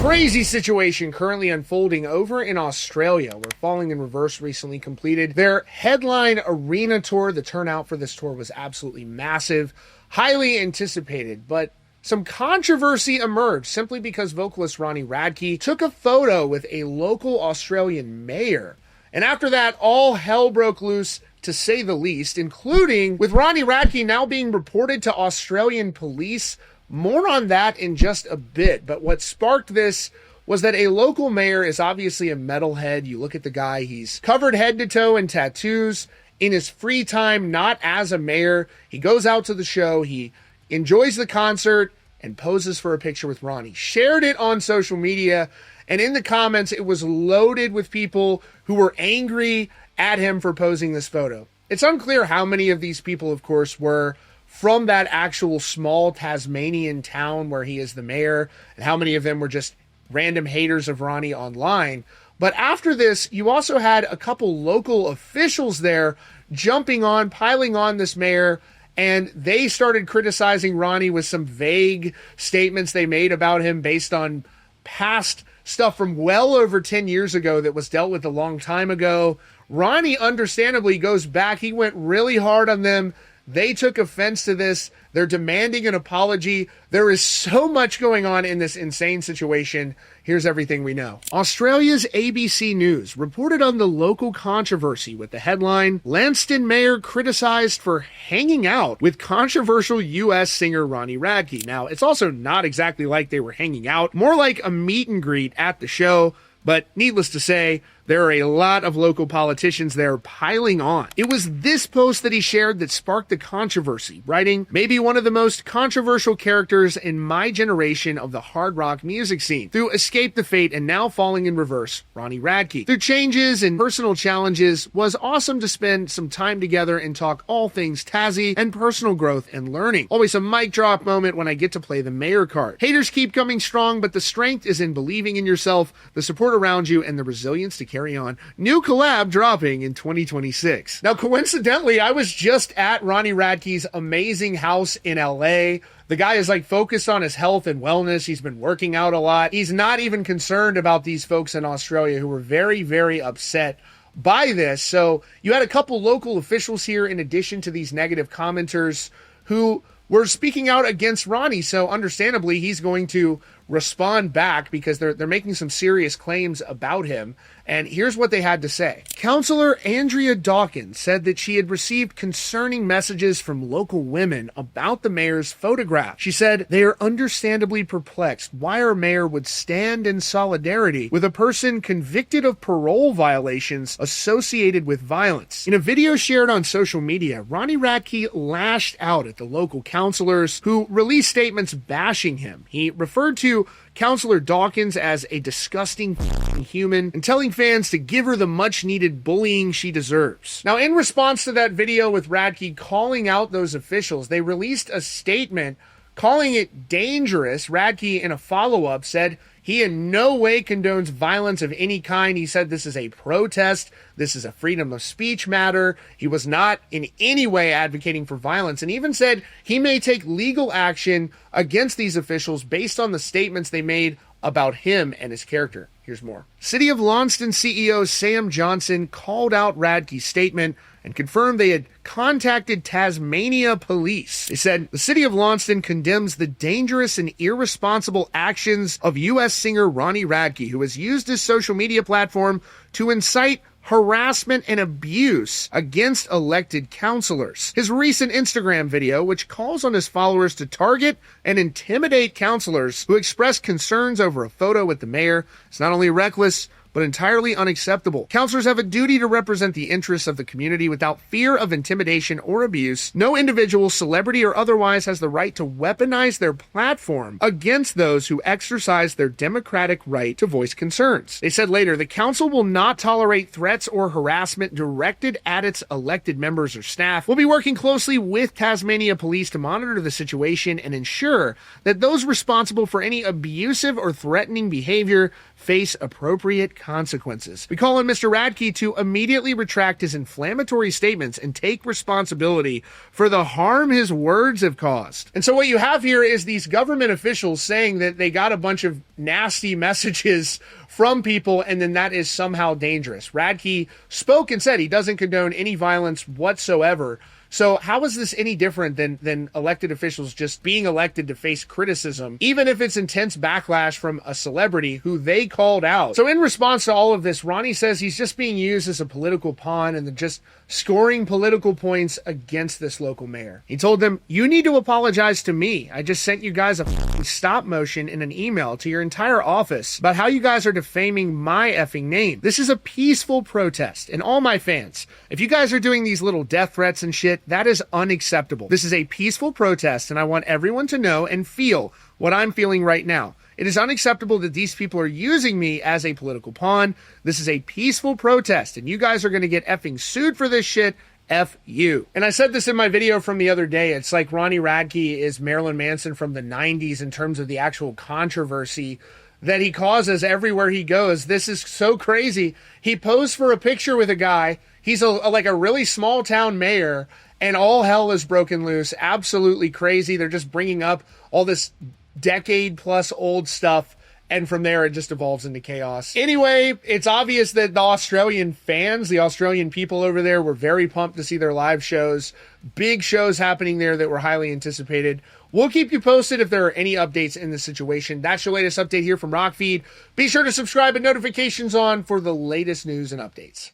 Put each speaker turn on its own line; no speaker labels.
Crazy situation currently unfolding over in Australia, where Falling in Reverse recently completed their headline arena tour. The turnout for this tour was absolutely massive, highly anticipated, but some controversy emerged simply because vocalist Ronnie Radke took a photo with a local Australian mayor. And after that, all hell broke loose, to say the least, including with Ronnie Radke now being reported to Australian police. More on that in just a bit, but what sparked this was that a local mayor is obviously a metalhead. You look at the guy, he's covered head to toe in tattoos. In his free time, not as a mayor, he goes out to the show, he enjoys the concert, and poses for a picture with Ronnie. Shared it on social media, and in the comments, it was loaded with people who were angry at him for posing this photo. It's unclear how many of these people, of course, were from that actual small Tasmanian town where he is the mayor, and how many of them were just random haters of Ronnie online. But after this, you also had a couple local officials there jumping on, piling on this mayor, and they started criticizing Ronnie with some vague statements they made about him based on past stuff from well over 10 years ago that was dealt with a long time ago. Ronnie understandably goes back. He went really hard on them. They took offense to this. They're demanding an apology. There is so much going on in this insane situation. Here's everything we know. Australia's ABC News reported on the local controversy with the headline, Lanston Mayor criticized for hanging out with controversial US singer Ronnie Radke. Now, it's also not exactly like they were hanging out, more like a meet and greet at the show. But needless to say, there are a lot of local politicians there piling on. It was this post that he shared that sparked the controversy, writing, maybe one of the most controversial characters in my generation of the hard rock music scene. Through Escape the Fate and now Falling in Reverse, Ronnie Radke. Through changes and personal challenges, was awesome to spend some time together and talk all things Tassie and personal growth and learning. Always a mic drop moment when I get to play the mayor card. Haters keep coming strong, but the strength is in believing in yourself, the support around you, and the resilience to carry on. New collab dropping in 2026. Now, coincidentally, I was just at Ronnie Radke's amazing house in LA. The guy is like focused on his health and wellness. He's been working out a lot. He's not even concerned about these folks in Australia who were very, very upset by this. So you had a couple local officials here in addition to these negative commenters who were speaking out against Ronnie. So understandably, he's going to respond back because they're making some serious claims about him. And here's what they had to say. Councillor Andrea Dawkins said that she had received concerning messages from local women about the mayor's photograph. She said they are understandably perplexed why our mayor would stand in solidarity with a person convicted of parole violations associated with violence. In a video shared on social media, Ronnie Radke lashed out at the local councillors who released statements bashing him. He referred to Councillor Dawkins as a disgusting human and telling fans to give her the much needed bullying she deserves. Now, in response to that video with Radke calling out those officials, they released a statement calling it dangerous. Radke, in a follow-up, said he in no way condones violence of any kind. He said this is a protest. This is a freedom of speech matter. He was not in any way advocating for violence, and even said he may take legal action against these officials based on the statements they made about him and his character. Here's more. City of Launceston CEO Sam Johnson called out Radke's statement and confirmed they had contacted Tasmania police. They said the city of Launceston condemns the dangerous and irresponsible actions of U.S. singer Ronnie Radke, who has used his social media platform to incite harassment and abuse against elected councillors. His recent Instagram video, which calls on his followers to target and intimidate councillors who express concerns over a photo with the mayor, is not only reckless, but entirely unacceptable. Councillors have a duty to represent the interests of the community without fear of intimidation or abuse. No individual, celebrity or otherwise, has the right to weaponize their platform against those who exercise their democratic right to voice concerns. They said later, the council will not tolerate threats or harassment directed at its elected members or staff. We'll be working closely with Tasmania police to monitor the situation and ensure that those responsible for any abusive or threatening behavior face appropriate consequences. We call on Mr. Radke to immediately retract his inflammatory statements and take responsibility for the harm his words have caused. And so what you have here is these government officials saying that they got a bunch of nasty messages from people, and then that is somehow dangerous. Radke spoke and said he doesn't condone any violence whatsoever. So how is this any different than elected officials just being elected to face criticism, even if it's intense backlash from a celebrity who they called out? So in response to all of this, Ronnie says he's just being used as a political pawn and just scoring political points against this local mayor. He told them, "You need to apologize to me. I just sent you guys a stop motion in an email to your entire office about how you guys are defaming my effing name. This is a peaceful protest, and all my fans, if you guys are doing these little death threats and shit, that is unacceptable. This is a peaceful protest, and I want everyone to know and feel what I'm feeling right now. It is unacceptable that these people are using me as a political pawn. This is a peaceful protest, and you guys are going to get effing sued for this shit. F you." And I said this in my video from the other day. It's like Ronnie Radke is Marilyn Manson from the 90s in terms of the actual controversy that he causes everywhere he goes. This is so crazy. He posed for a picture with a guy. He's like a really small town mayor, and all hell is broken loose. Absolutely crazy. They're just bringing up all this decade plus old stuff, and from there it just evolves into chaos. Anyway, it's obvious that the Australian fans, the Australian people over there, were very pumped to see their live shows. Big shows happening there that were highly anticipated. We'll keep you posted if there are any updates in this situation. That's your latest update here from Rockfeed. Be sure to subscribe and notifications on for the latest news and updates.